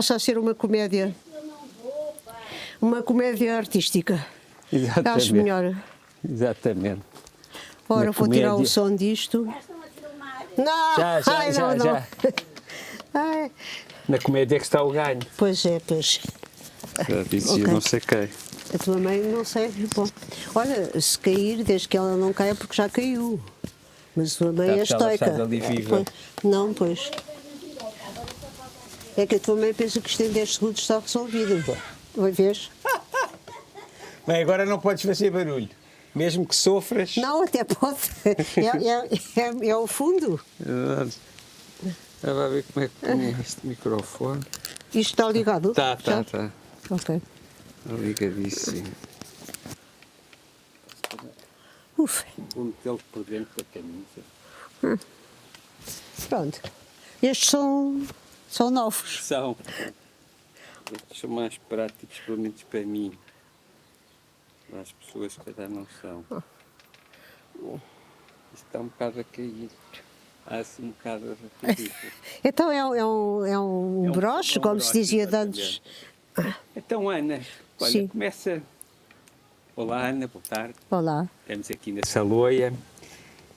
Passa a ser uma comédia artística. Exatamente. Acho melhor. Exatamente. Ora, Na vou tirar o comédia. som disto. Não, Já. não. Ai, Na comédia é que está o ganho. pois é, pois. Já disse, Ok. eu não sei quem. A tua mãe não sei. Bom, olha, se cair, desde que ela não caia, porque já caiu. Mas a tua mãe é Sabe que ela estoica. está ali viva. Não, pois. É que a tua mãe pensa que isto em 10 segundos está resolvido. Vai ver? Bem, agora não podes fazer barulho. Mesmo que sofras. Não, até pode. É o fundo. Verdade. Estava a ver como é que põe este microfone. Isto está ligado? Está. Já? Está Ok. ligadíssimo. Uf, Vou metê-lo por dentro da camisa. pronto. Estes são novos. São. Estes são mais práticos, pelo menos para mim. Para as pessoas que já não são. Isto está um bocado a cair. Há assim um bocado a cair. Então é um broche, um como se broche, dizia de exatamente. antes. Então, Ana, olha, Sim. começa. Olá, Ana, boa tarde. Olá. Estamos aqui na Saloia.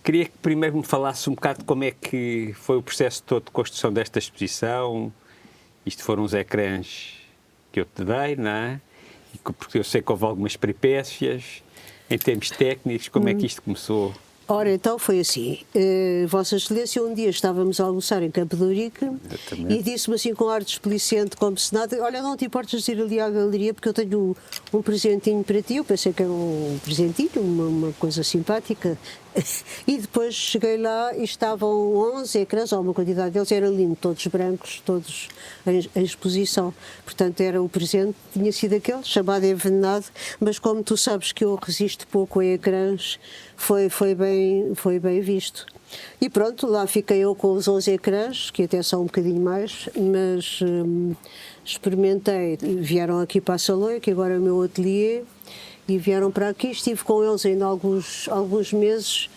Queria que primeiro me falasse um bocado como é que foi o processo todo de construção desta exposição. Isto foram os ecrãs que eu te dei, não é? Porque eu sei que houve algumas peripécias. Em termos técnicos, como é que isto começou? Ora, então foi assim. Vossa Excelência, um dia estávamos a almoçar em Campo de Ourique Exatamente. e disse-me assim com ar desplicente, como se nada, olha, não te importas de ir ali à galeria porque eu tenho um presentinho para ti. Eu pensei que era um presentinho, uma coisa simpática. E depois cheguei lá e estavam 11 ecrãs, ou uma quantidade deles, era lindo, todos brancos, todos em exposição. Portanto, era o presente, tinha sido aquele, chamado envenenado, mas como tu sabes que eu resisto pouco a ecrãs, foi bem visto. E pronto, lá fiquei eu com os 11 ecrãs, que até são um bocadinho mais, mas experimentei, vieram aqui para a Saloia, que agora é o meu ateliê, e vieram para aqui, estive com eles ainda alguns meses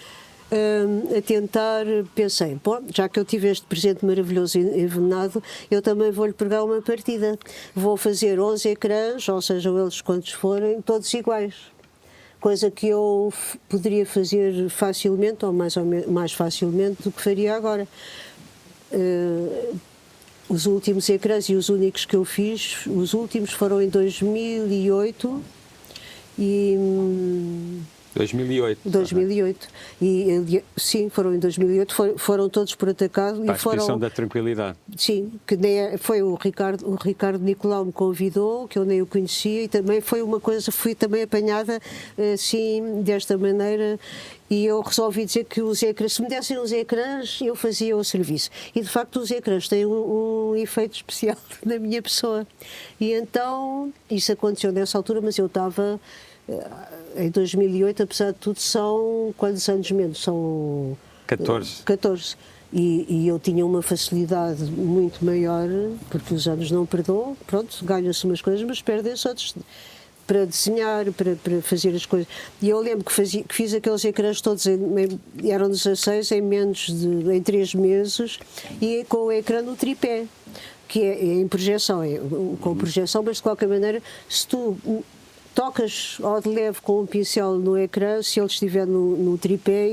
a tentar, pensei, bom, já que eu tive este presente maravilhoso envenenado, eu também vou-lhe pegar uma partida. Vou fazer 11 ecrãs, ou seja, eles quantos forem, todos iguais. Coisa que eu poderia fazer facilmente, ou mais facilmente do que faria agora. Os últimos ecrãs e os únicos que eu fiz, os últimos foram em 2008 e 2008. 2008. Sim, foram em 2008, foram todos por atacado. Para a e foram, exposição da tranquilidade. sim, que foi o Ricardo Nicolau me convidou, que eu nem o conhecia, e também foi uma coisa, fui também apanhada assim, desta maneira, e eu resolvi dizer que os ecrãs, se me dessem os ecrãs, eu fazia o serviço. E de facto os ecrãs têm um efeito especial na minha pessoa. E então, isso aconteceu nessa altura, mas eu estava... Em 2008, apesar de tudo, são quantos anos menos? São 14. 14. E eu tinha uma facilidade muito maior, porque os anos não perdoam, pronto, ganham-se umas coisas, mas perdem-se outras, para desenhar, para fazer as coisas. E eu lembro que fiz aqueles ecrãs todos, eram 16 em 3 meses, e com o ecrã no tripé, que é em projeção, com projeção, mas de qualquer maneira, se tu tocas ao de leve com um pincel no ecrã, se ele estiver no tripé,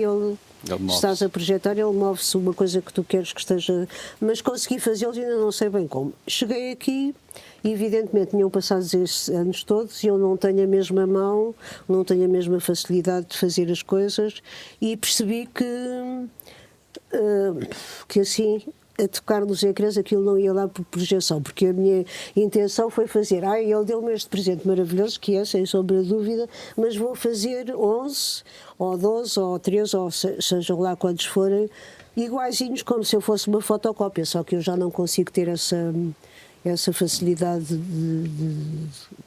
estás a projetar, ele move-se uma coisa que tu queres que esteja... Mas consegui fazê-los, ainda não sei bem como. Cheguei aqui e evidentemente tinham passado esses anos todos e eu não tenho a mesma mão, não tenho a mesma facilidade de fazer as coisas e percebi que assim... a tocar nos ecrãs, aquilo não ia lá por projeção, porque a minha intenção foi fazer, ele deu-me este presente maravilhoso, que é, sem sombra de dúvida, mas vou fazer 11, ou 12, ou 13, ou sejam lá quantos forem, iguaizinhos, como se eu fosse uma fotocópia, só que eu já não consigo ter essa facilidade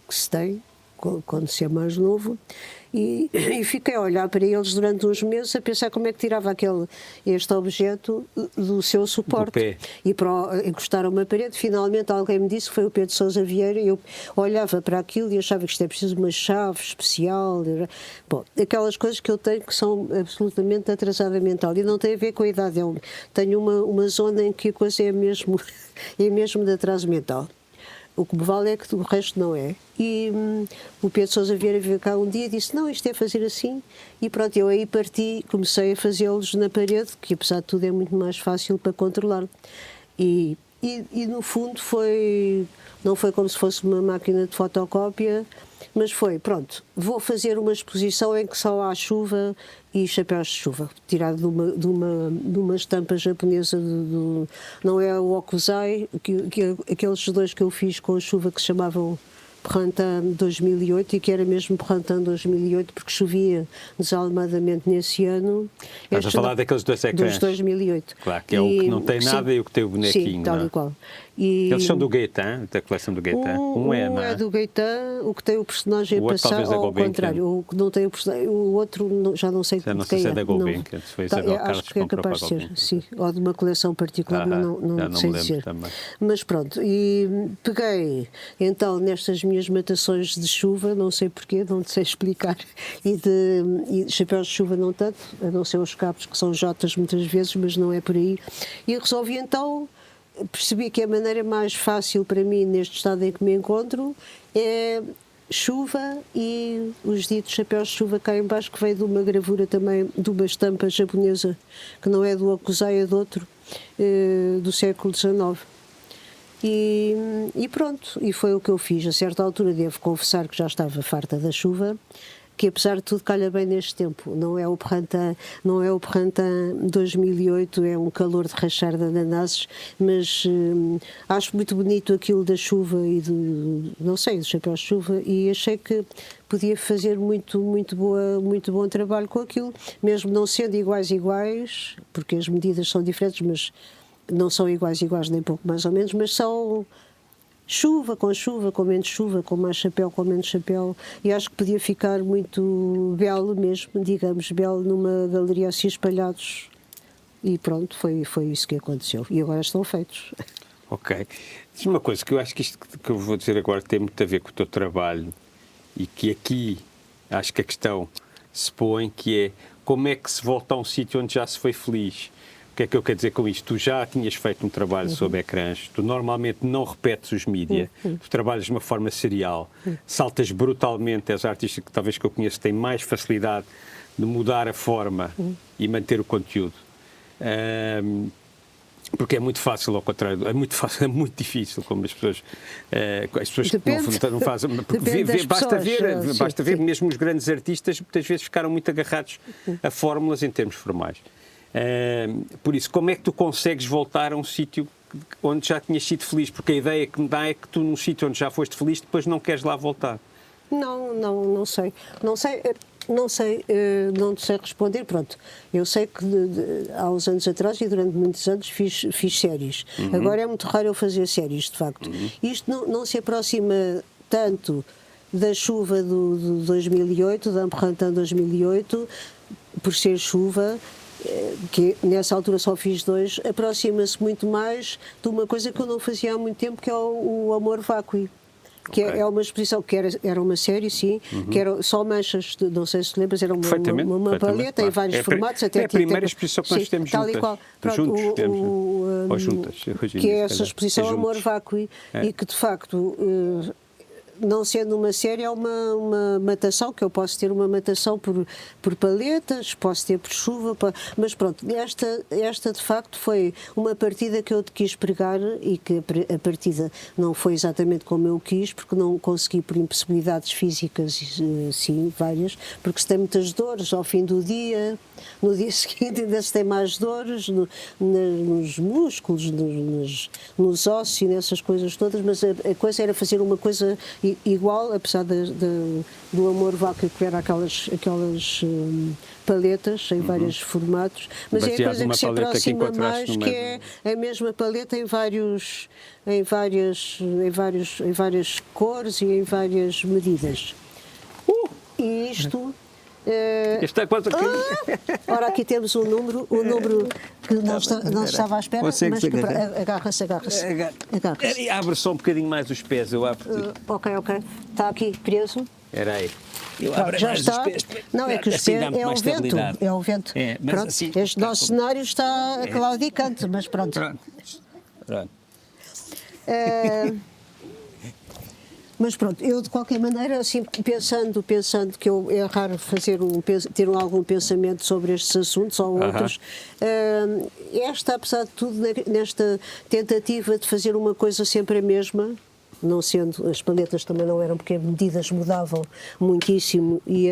que se tem quando se é mais novo, e fiquei a olhar para eles durante uns meses a pensar como é que tirava este objeto do seu suporte e para encostar a uma parede. Finalmente alguém me disse que foi o Pedro Sousa Vieira, e eu olhava para aquilo e achava que isto é preciso uma chave especial, bom, aquelas coisas que eu tenho que são absolutamente atrasada mental, e não tem a ver com a idade, tenho uma zona em que a coisa é mesmo de atraso mental. O que me vale é que o resto não é. E o Pedro Sousa Vieira veio cá um dia e disse, não, isto é fazer assim. E pronto, eu aí parti, comecei a fazê-los na parede, que apesar de tudo é muito mais fácil para controlar. E no fundo não foi como se fosse uma máquina de fotocópia, mas foi, pronto, vou fazer uma exposição em que só há chuva e chapéus de chuva, tirado de uma estampa japonesa, não é o Okuzai, aqueles dois que eu fiz com a chuva que se chamavam Printemps 2008 e que era mesmo Printemps 2008 porque chovia desalmadamente nesse ano. Estás a falar daqueles dois ecrãs? Dos 2008. Claro, que é o que não tem nada e o que tem o bonequinho. Sim, tal não é? e qual. Eles são do Gaetan, da coleção do Gaetan. Um é do Gaetan, o que tem o personagem a passar, ou ao contrário, o que não tem o personagem, o outro já não sei de não sei quem se é da Gulbenkian, se foi Isabel Carlos acho que é capaz de ser, sim, ou de uma coleção particular, mas não sei dizer. Também. Mas pronto, e peguei então nestas minhas matações de chuva, não sei porquê, não te sei explicar, e chapéus de chuva não tanto, a não ser os cabos que são jotas muitas vezes, mas não é por aí, e resolvi então. Percebi que a maneira mais fácil para mim, neste estado em que me encontro, é chuva e os ditos chapéus de chuva cá em baixo, que veio de uma gravura também, de uma estampa japonesa, que não é do Okuzai, é de outro, do século XIX. E pronto, e foi o que eu fiz. A certa altura devo confessar que já estava farta da chuva, que apesar de tudo calha bem neste tempo. Não é o Printemps 2008, é um calor de rachar de ananases, mas acho muito bonito aquilo da chuva e não sei, dos chapéus de chuva, e achei que podia fazer muito bom trabalho com aquilo, mesmo não sendo iguais, porque as medidas são diferentes, mas não são iguais nem pouco mais ou menos, mas são chuva, com menos chuva, com mais chapéu, com menos chapéu, e acho que podia ficar muito belo mesmo, digamos, belo numa galeria assim espalhados, e pronto, foi isso que aconteceu, e agora estão feitos. Ok. Diz-me uma coisa, que eu acho que isto que eu vou dizer agora tem muito a ver com o teu trabalho, e que aqui acho que a questão se põe, que é como é que se volta a um sítio onde já se foi feliz. O que é que eu quero dizer com isto? Tu já tinhas feito um trabalho sobre ecrãs, tu normalmente não repetes os mídia, tu trabalhas de uma forma serial, saltas brutalmente, és a artista que talvez que eu conheço tem mais facilidade de mudar a forma e manter o conteúdo. Porque é muito fácil, ao contrário, é muito difícil, como as pessoas não fazem. Basta ver mesmo os grandes artistas, muitas vezes ficaram muito agarrados a fórmulas em termos formais. Por isso, como é que tu consegues voltar a um sítio onde já tinhas sido feliz? Porque a ideia que me dá é que tu, num sítio onde já foste feliz, depois não queres lá voltar. Não sei. Não sei responder. Pronto, eu sei que há uns anos atrás e durante muitos anos fiz séries. Agora é muito raro eu fazer séries, de facto. Isto não se aproxima tanto da chuva do 2008, da Printemps 2008, por ser chuva, que nessa altura só fiz 2, aproxima-se muito mais de uma coisa que eu não fazia há muito tempo, que é o Amor Vácuo. Que é uma exposição que era uma série, sim, que era só manchas, não sei se te lembras, era uma paleta em vários formatos. É a primeira exposição que nós temos juntas. Ou juntas. Que é essa exposição Amor Vácuo, e que de facto, não sendo uma série, é uma matação, que eu posso ter uma matação por paletas, posso ter por chuva, mas pronto, esta de facto foi uma partida que eu te quis pregar, e que a partida não foi exatamente como eu quis, porque não consegui por impossibilidades físicas, sim, várias, porque se tem muitas dores ao fim do dia, no dia seguinte ainda se tem mais dores nos músculos, nos ossos e nessas coisas todas, mas a coisa era fazer uma coisa igual, apesar do Amor Vácuo, que era aquelas paletas em vários formatos, mas é a coisa que se aproxima mais, que é a mesma paleta em várias cores e em várias medidas. E isto... Este é quase aqui. Ora, aqui temos um número que não estava à espera, mas agarra-se. Abre só um bocadinho mais os pés, eu abro. Ok. Está aqui preso. Era aí. Já está. Não, é que os pés é o vento. Pronto, assim, este nosso cenário está claudicante, mas pronto. Mas pronto, eu de qualquer maneira, assim, pensando que é raro ter algum pensamento sobre estes assuntos ou outros, esta, apesar de tudo, nesta tentativa de fazer uma coisa sempre a mesma, não sendo, as paletas também não eram, porque as medidas mudavam muitíssimo e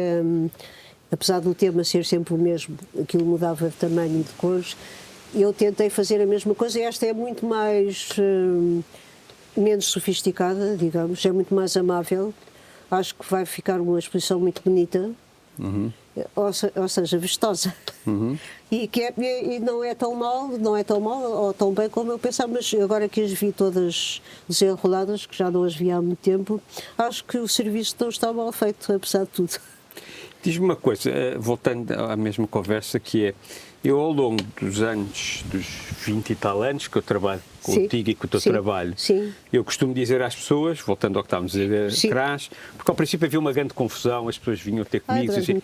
apesar do tema ser sempre o mesmo, aquilo mudava de tamanho e de cores, eu tentei fazer a mesma coisa e esta é muito mais... menos sofisticada, digamos, é muito mais amável. Acho que vai ficar uma exposição muito bonita, ou seja, vistosa. E não é tão mal, ou tão bem como eu pensava, mas agora que as vi todas desenroladas, que já não as vi há muito tempo, acho que o serviço não está mal feito, apesar de tudo. Diz-me uma coisa, voltando à mesma conversa, que é, eu ao longo dos anos, dos 20 e tal anos que eu trabalho contigo e com o teu trabalho, eu costumo dizer às pessoas, voltando ao que estávamos a dizer atrás, porque ao princípio havia uma grande confusão, as pessoas vinham ter comigo e diziam,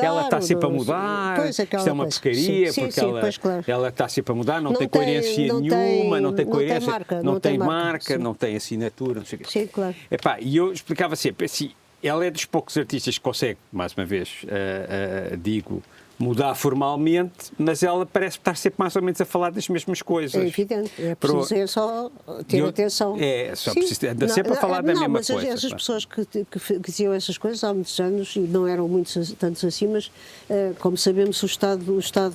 ela está sempre a mudar, isto é uma pescaria, porque ela está sempre a mudar, não tem coerência nenhuma, não tem coerência, não tem marca, não tem assinatura, não sei o quê. Sim, claro. E eu explicava sempre assim, ela é dos poucos artistas que consegue, mais uma vez, digo, mudar formalmente, mas ela parece estar sempre mais ou menos a falar das mesmas coisas. É evidente, é preciso só ter atenção. É, só preciso, anda sempre a falar da mesma coisa. Mas essas pessoas que diziam essas coisas há muitos anos, e não eram tantos assim, mas como sabemos o Estado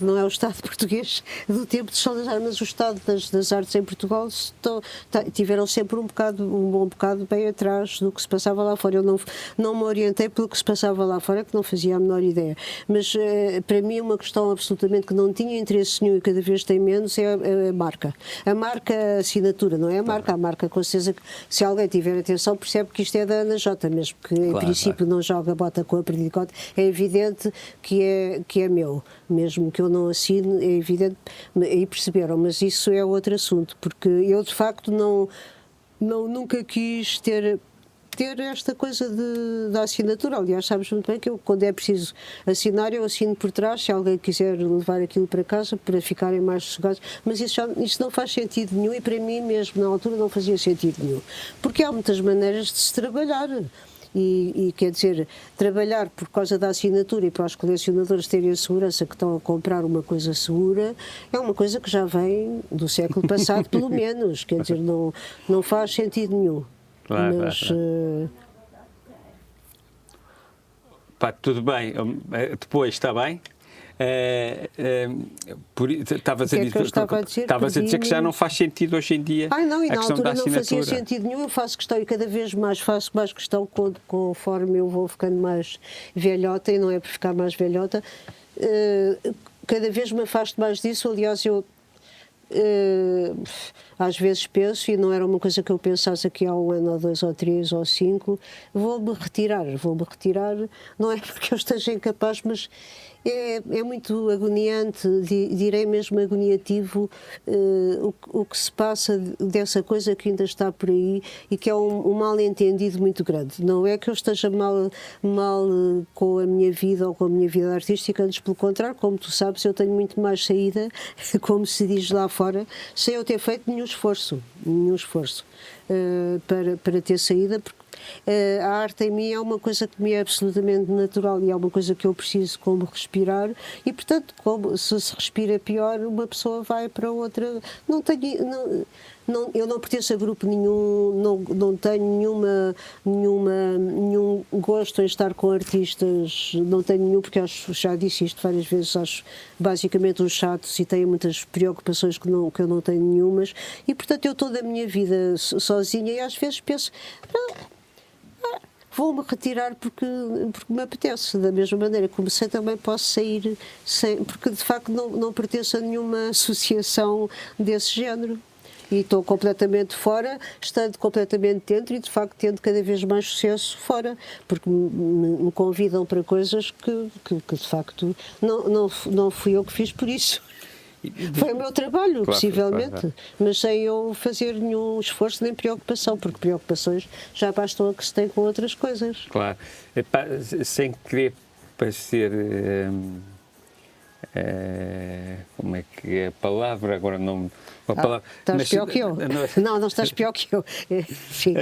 não é o Estado português do tempo de Salazar, mas o Estado das artes em Portugal tiveram sempre um bom bocado bem atrás do que se passava lá fora. Eu não me orientei pelo que se passava lá fora, que não fazia a menor ideia. Mas para mim uma questão absolutamente que não tinha interesse nenhum e cada vez tem menos é a marca. A marca, a assinatura, não é a marca com certeza que se alguém tiver atenção percebe que isto é da Ana Jota, mesmo que em princípio não joga bota com a perdicote, é evidente que é meu, mesmo que eu não assine, é evidente, e perceberam, mas isso é outro assunto, porque eu de facto nunca quis ter esta coisa da assinatura. Aliás, sabes muito bem que eu, quando é preciso assinar, eu assino por trás, se alguém quiser levar aquilo para casa, para ficarem mais sossegados, mas isso não faz sentido nenhum e para mim mesmo, na altura, não fazia sentido nenhum. Porque há muitas maneiras de se trabalhar. E quer dizer, trabalhar por causa da assinatura e para os colecionadores terem a segurança que estão a comprar uma coisa segura é uma coisa que já vem do século passado, pelo menos. Quer dizer, não faz sentido nenhum. Mas, tudo bem, depois está bem. Estavas a dizer que já não faz sentido hoje em dia. Não, e na altura não fazia sentido nenhum. Eu faço questão e cada vez mais faço mais questão conforme eu vou ficando mais velhota, e não é por ficar mais velhota, cada vez me afasto mais disso. Aliás, eu às vezes penso, e não era uma coisa que eu pensasse aqui há 1 ano, ou 2, ou 3, ou 5, vou-me retirar, não é porque eu esteja incapaz, mas é muito agoniante, direi mesmo agoniativo, o que se passa dessa coisa que ainda está por aí e que é um mal-entendido muito grande. Não é que eu esteja mal com a minha vida ou com a minha vida artística, antes pelo contrário, como tu sabes, eu tenho muito mais saída, como se diz lá fora, sem eu ter feito nenhum esforço para ter saída, porque a arte em mim é uma coisa que me é absolutamente natural e é uma coisa que eu preciso como respirar e, portanto, se respira pior, uma pessoa vai para outra. Eu não pertenço a grupo nenhum, não tenho nenhum gosto em estar com artistas, não tenho nenhum, porque já disse isto várias vezes, acho basicamente uns chatos e tenho muitas preocupações que eu não tenho nenhumas e, portanto, eu toda a minha vida sozinha e às vezes penso... Vou-me retirar porque me apetece. Da mesma maneira que comecei, também posso sair porque de facto não pertenço a nenhuma associação desse género. E estou completamente fora, estando completamente dentro e de facto tendo cada vez mais sucesso fora, porque me convidam para coisas que de facto não fui eu que fiz por isso. Foi o meu trabalho, possivelmente, claro. Mas sem eu fazer nenhum esforço nem preocupação, porque preocupações já bastam a que se tem com outras coisas. Claro. Sem querer parecer como é que é a palavra? Agora não... A palavra, Estás pior que eu. Não estás pior que eu. Enfim.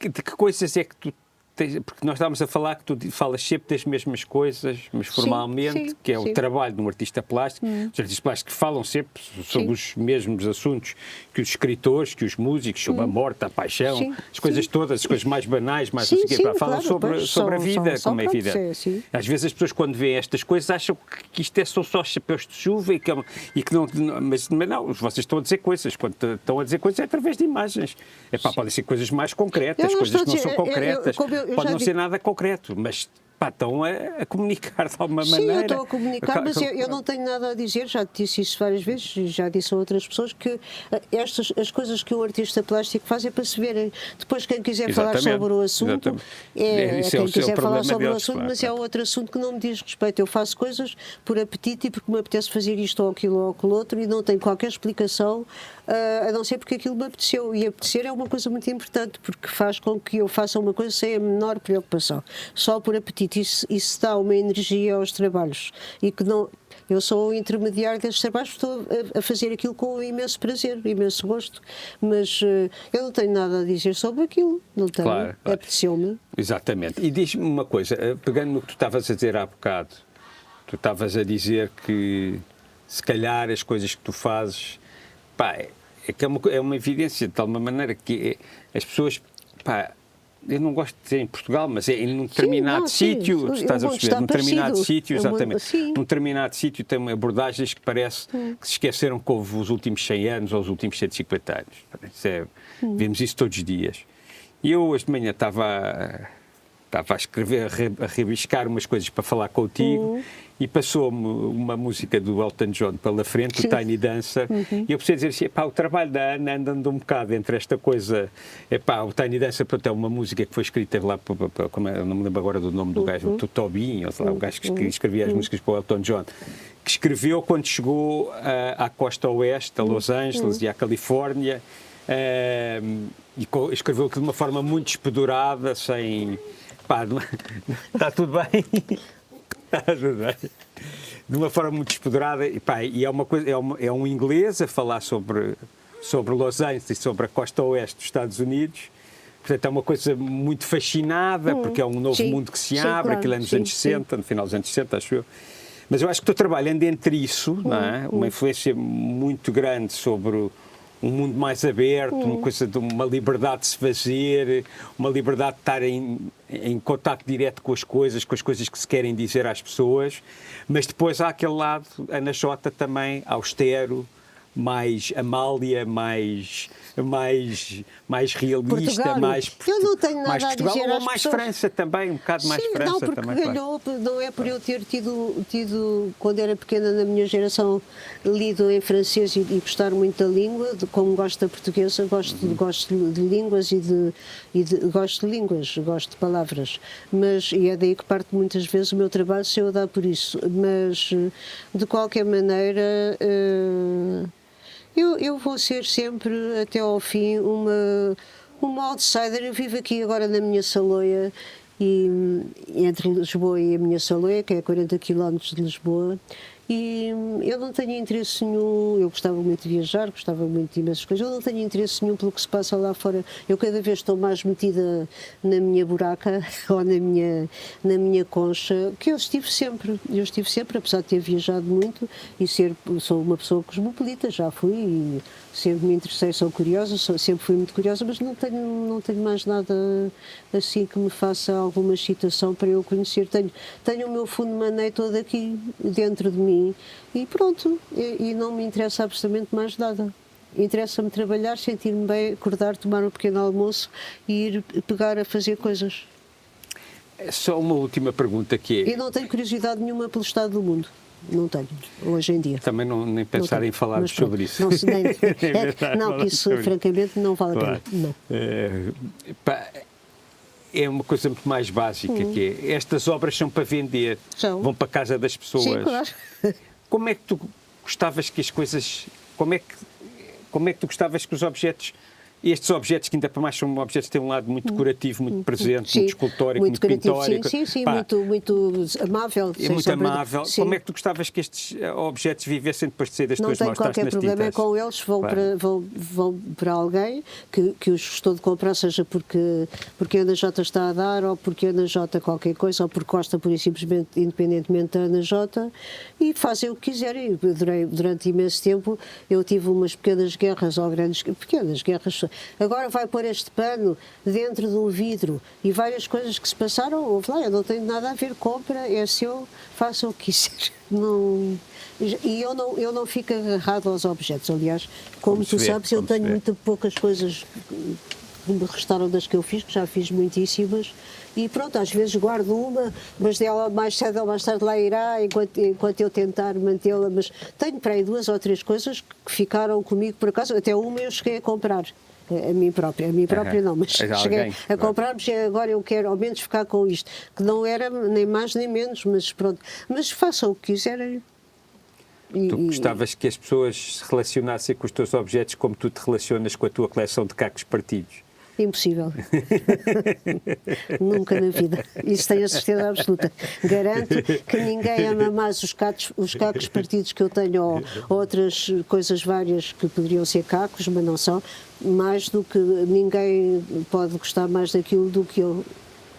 De que coisas é que tu tens? Porque nós estávamos a falar que tu falas sempre das mesmas coisas, mas formalmente, sim, que é o sim. trabalho de um artista plástico. Os artistas plásticos falam sempre sobre os mesmos assuntos que os escritores, que os músicos, sobre a morte, a paixão, Sim, as coisas sim. todas, as coisas mais banais, mais Sim, não sei o quê, sim, falam claro, pois, sobre a vida, só como é pronto, evidente. sim. Às vezes as pessoas, quando veem estas coisas, acham que isto são só chapéus de chuva e que não. Mas não, vocês estão a dizer coisas. Quando estão a dizer coisas é através de imagens. Podem ser coisas mais concretas, Eu não coisas estou que a não são dizer- concretas. eu Pode já não digo- ser nada concreto, mas estão a comunicar de alguma Sim, maneira. eu estou a comunicar, mas eu não tenho nada a dizer, já te disse isso várias vezes, e já disse a outras pessoas, que as coisas que o artista plástico faz é para se verem. Depois, quem quiser falar Exatamente, sobre o assunto, exatamente. Isso é quem o seu quiser falar problema sobre o deles, assunto, claro, mas claro. é outro assunto que não me diz respeito. Eu faço coisas por apetite e porque me apetece fazer isto ou aquilo ou aquilo outro e não tenho qualquer explicação, a não ser porque aquilo me apeteceu. E apetecer é uma coisa muito importante, porque faz com que eu faça uma coisa sem a menor preocupação, só por apetite. Isso dá uma energia aos trabalhos e que não. Eu sou o intermediário destes trabalhos, estou a fazer aquilo com imenso prazer, imenso gosto, mas eu não tenho nada a dizer sobre aquilo, não tenho. Claro. Apeteceu-me. Exatamente. E diz-me uma coisa, pegando no que tu estavas a dizer há bocado, tu estavas a dizer que se calhar as coisas que tu fazes, que é uma evidência de tal uma maneira que as pessoas, eu não gosto de dizer em Portugal, mas é em um determinado sítio, estás a perceber? Num determinado sítio, exatamente. Num determinado sítio tem abordagens que parece que se esqueceram que houve os últimos 100 anos ou os últimos 150 anos. Vemos isso todos os dias. E eu hoje de manhã estava a escrever, a rabiscar umas coisas para falar contigo e passou-me uma música do Elton John pela frente, o Tiny Dancer, e eu precisei dizer assim, o trabalho da Ana andando um bocado entre esta coisa, o Tiny Dancer é uma música que foi escrita lá, eu não me lembro agora do nome do gajo, o Tobin, ou sei lá, o gajo que escrevia as músicas para o Elton John, que escreveu quando chegou à costa oeste, a Los Angeles e à Califórnia, e escreveu de uma forma muito espedurada, sem... está tudo bem? Está tudo bem. De uma forma muito espedurada, e é uma coisa, é um inglês a falar sobre Los Angeles e sobre a costa oeste dos Estados Unidos. Portanto, é uma coisa muito fascinada, porque é um novo mundo que se abre, claro, aquilo é nos anos 60, no final dos anos 60, acho eu. Mas eu acho que estou trabalhando entre isso, não é? Uma influência muito grande sobre um mundo mais aberto, uma coisa de uma liberdade de se fazer, uma liberdade de estar em contacto direto com as coisas que se querem dizer às pessoas, mas depois há aquele lado, Ana Jota também, austero, mais Amália, mais realista, Portugal. mais Eu não tenho nada mais a Portugal, dizer ou às mais pessoas. França também, um bocado mais Sim, França não, porque também. ganhou, não é por eu ter tido, quando era pequena, na minha geração, lido em francês e gostar muito da língua, como gosto da portuguesa, gosto de línguas gosto de línguas, gosto de palavras, e é daí que parte muitas vezes o meu trabalho se eu dar por isso, mas de qualquer maneira eu vou ser sempre até ao fim uma outsider. Eu vivo aqui agora na minha Saloia, e entre Lisboa e a minha Saloia, que é a 40 km de Lisboa, e eu não tenho interesse nenhum. Eu gostava muito de viajar, gostava muito de imensas coisas, eu não tenho interesse nenhum pelo que se passa lá fora. Eu cada vez estou mais metida na minha buraca ou na minha concha, que eu estive sempre, apesar de ter viajado muito e sou uma pessoa cosmopolita, já fui e sempre me interessei, sou curiosa, sempre fui muito curiosa, mas não tenho mais nada assim que me faça alguma excitação para eu conhecer. Tenho o meu fundo de maneira todo aqui dentro de mim e pronto, e não me interessa absolutamente mais nada. Interessa-me trabalhar, sentir-me bem, acordar, tomar um pequeno almoço e ir pegar a fazer coisas. É só uma última pergunta que é... Eu não tenho curiosidade nenhuma pelo estado do mundo. Não tenho, hoje em dia. Também nem pensar em falar sobre isso. Não, que isso, francamente, não vale a pena. É uma coisa muito mais básica, que é, estas obras são para vender, vão para a casa das pessoas. Sim, claro. Como é que tu gostavas que as coisas... Como é que tu gostavas que os objetos estes objetos, que ainda para mais são objetos que têm um lado muito decorativo, muito presente, muito escultórico, muito pintórico. Sim, Pá, muito amável. é muito amável. Como é que tu gostavas que estes objetos vivessem depois de sair das tuas mãos? Não tenho qualquer problema com eles, vão para alguém que os gostou de comprar, seja porque a Ana J está a dar, ou porque a Ana J qualquer coisa, ou porque gosta pura e simplesmente, independentemente da Ana J, e fazem o que quiserem. Durante imenso tempo eu tive umas pequenas guerras, ou pequenas guerras. Agora vai pôr este pano dentro de um vidro e várias coisas que se passaram, houve lá, eu não tenho nada a ver, compra, é seu, faça o que quiser. Não, e eu não fico agarrado aos objetos, aliás, como tu sabes, eu tenho muito poucas coisas que me restaram das que eu fiz, que já fiz muitíssimas, e pronto, às vezes guardo uma, mas dela mais cedo ou mais tarde lá irá, enquanto eu tentar mantê-la, mas tenho para aí 2 ou 3 coisas que ficaram comigo por acaso, até uma eu cheguei a comprar. A mim própria não, mas cheguei a comprar, mas agora eu quero ao menos ficar com isto, que não era nem mais nem menos, mas pronto, mas façam o que quiserem. Tu gostavas que as pessoas se relacionassem com os teus objetos como tu te relacionas com a tua coleção de cacos partidos? Impossível. Nunca na vida. Isso tenho a certeza absoluta. Garanto que ninguém ama mais os cacos partidos que eu tenho, ou outras coisas várias que poderiam ser cacos, mas não são, mais do que ninguém pode gostar mais daquilo do que eu.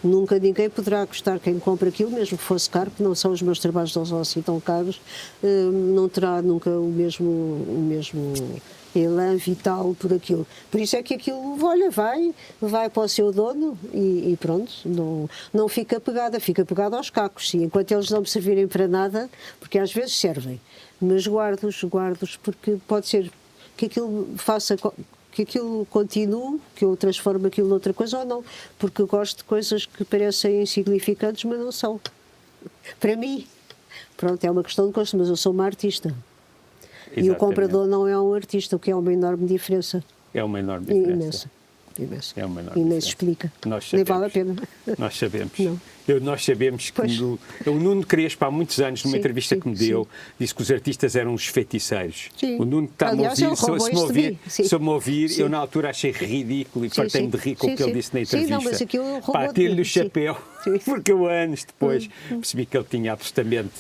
Nunca ninguém poderá gostar, quem compra aquilo, mesmo que fosse caro, que não são os meus trabalhos, não são assim tão caros, não terá nunca o mesmo elan vital por aquilo. Por isso é que aquilo, olha, vai para o seu dono e pronto, não fica pegada aos cacos, sim, enquanto eles não me servirem para nada, porque às vezes servem, mas guardo-os porque pode ser que aquilo que aquilo continue, que eu transforme aquilo noutra coisa ou não, porque eu gosto de coisas que parecem insignificantes, mas não são. Para mim, pronto, é uma questão de gosto, mas eu sou uma artista. Exatamente. E o comprador não é um artista, o que é uma enorme diferença. É uma enorme diferença. Imensa. É uma enorme e nem se explica. Nem vale a pena. Nós sabemos. Não. Nós sabemos que o Nuno Crespo, há muitos anos, numa entrevista que me deu, disse que os artistas eram os feiticeiros. Sim. O Nuno está-me a ouvir, se me ouvir, eu na altura achei ridículo e fartei-me de rir com o que ele disse na entrevista. Sim, não, mas aquilo Pá, tiro-lhe o chapéu, porque eu anos depois percebi que ele tinha absolutamente...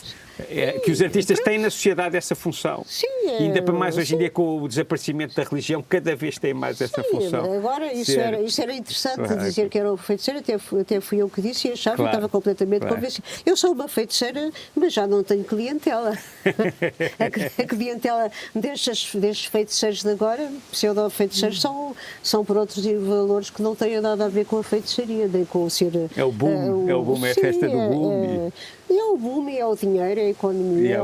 que os artistas têm na sociedade essa função. Sim, e ainda para mais hoje em dia, com o desaparecimento da religião, cada vez tem mais essa função. Agora, isso era interessante dizer que era uma feiticeira, até fui eu que disse e achava, eu estava completamente convencida. Eu sou uma feiticeira, mas já não tenho clientela. A clientela destes feiticeiros de agora, pseudo-feiticeiros, são por outros valores que não têm nada a ver com a feitiçaria, nem com o ser... É o boom, é a festa do boom. É o boom, é o dinheiro, é a economia.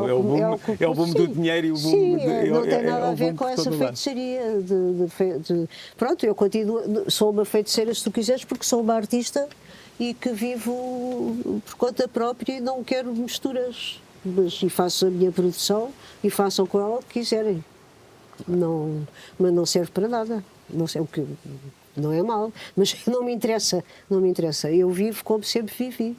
É o boom do dinheiro e o boom... Não tem nada a ver com essa feitiçaria. Pronto, eu continuo, sou uma feiticeira, se tu quiseres, porque sou uma artista e que vivo por conta própria e não quero misturas. E faço a minha produção e façam com ela o que quiserem. Mas não serve para nada. Não sei o que... Não é mal, mas não me interessa. Eu vivo como sempre vivi.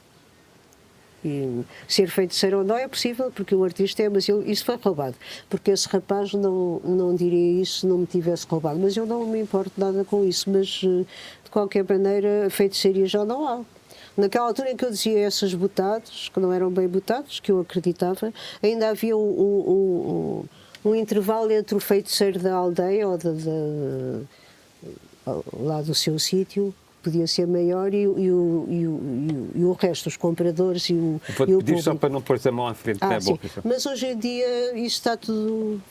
E ser feiticeiro ou não é possível, porque o artista é, mas isso foi roubado. Porque esse rapaz não diria isso se não me tivesse roubado. Mas eu não me importo nada com isso. Mas, de qualquer maneira, feitiçaria já não há. Naquela altura em que eu dizia essas botadas, que não eram bem botadas, que eu acreditava, ainda havia um intervalo entre o feiticeiro da aldeia ou lá do seu sítio, podia ser maior, e o resto, os compradores e o Vou-te pedir público. Só para não pôr a mão à frente da boca. Mas hoje em dia isso está tudo...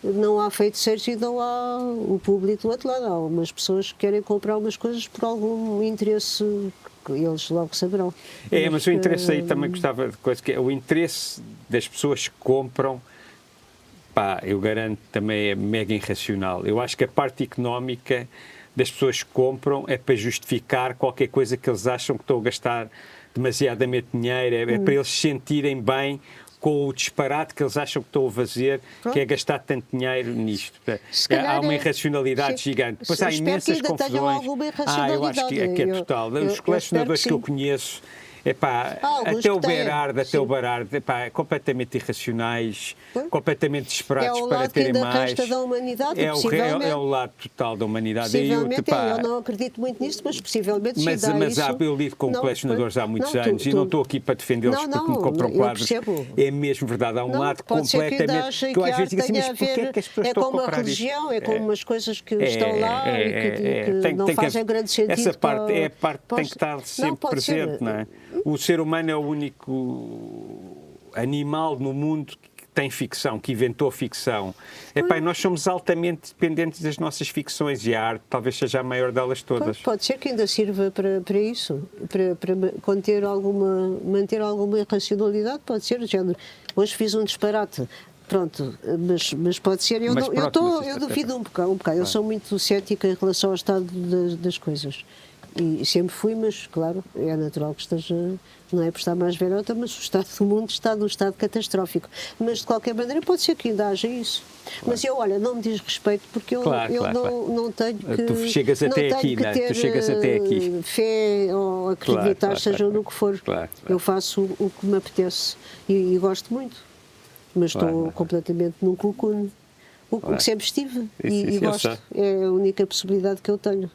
Não há feiticeiros e não há o público do outro lado. Há umas pessoas que querem comprar umas coisas por algum interesse que eles logo saberão. Mas o interesse aí também gostava de coisa, que é o interesse das pessoas que compram, eu garanto, também é mega irracional. Eu acho que a parte económica das pessoas que compram é para justificar qualquer coisa que eles acham que estão a gastar demasiadamente dinheiro, é para eles se sentirem bem com o disparate que eles acham que estão a fazer, que é gastar tanto dinheiro nisto. Há uma irracionalidade gigante. Depois há imensas confusões. Eu acho que é total. Os colecionadores que eu conheço, Epá, Há alguns até o que têm, Berardo, sim. epá, completamente irracionais, Pois. completamente É desesperados o para lado que terem ainda mais. resta da humanidade, É possivelmente. o lado total da humanidade. E eu, Possivelmente, epá, eu não acredito muito nisso, mas possivelmente mas, se dá mas isso... eu lido com Não, colecionadores há muitos não, anos e não estou aqui para defendê-los Não, porque me não, compram eu quadros. percebo. É mesmo verdade, há um Não, lado pode ser que ainda completamente. achem Que eu que às a vezes digo arte assim, tenha mas a porquê é ver, que as pessoas é estão a como uma comprar isto? religião, é como umas coisas que estão lá e que não tem fazem grande sentido. essa parte é a parte que para tem os- que estar Não, sempre pode ser. presente, não é? O ser humano é o único animal no mundo que tem ficção, que inventou ficção. Epá, e nós somos altamente dependentes das nossas ficções e a arte talvez seja a maior delas todas. Pode ser que ainda sirva para isso, para manter alguma irracionalidade, pode ser, género. Hoje fiz um disparate. Pronto, mas pode ser. Eu, Mas não, pronto, mas eu isto duvido um bocado. Eu sou muito cética em relação ao estado das coisas. E sempre fui, mas claro, é natural que esteja, não é por estar mais velhota, mas o estado do mundo está num estado catastrófico. Mas de qualquer maneira pode ser que ainda haja isso. Mas eu, olha, não me diz respeito porque eu não tenho que. Tu chegas não até tenho aqui, que não é? ter Tu chegas até aqui. fé ou acreditar, seja no que for. Claro. Eu faço o que me apetece e gosto muito. Mas estou completamente num cocoon. O que sempre estive e Isso, gosto. É a única possibilidade que eu tenho.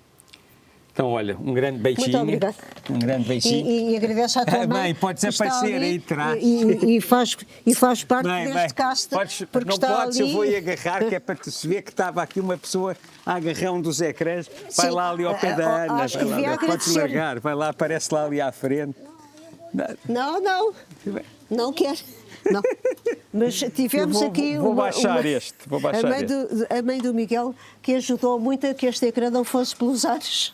Então, olha, um grande beijinho. Muito obrigada. Um grande beijinho. E agradeço à tua mãe. Mãe, podes que está aparecer ali aí atrás. E faz parte Mãe, deste cast. Porque não está podes, ali... eu vou ir agarrar, que é para se ver que estava aqui uma pessoa a agarrar um dos ecrãs. Vai Sim. lá ali ao pé da Ana. Acho que devia Podes agradecer. largar, vai lá, aparece lá ali à frente. Não quero. Não. Mas tivemos aqui Vou baixar este. a mãe do Miguel, que ajudou muito a que este ecrã não fosse pelos ares.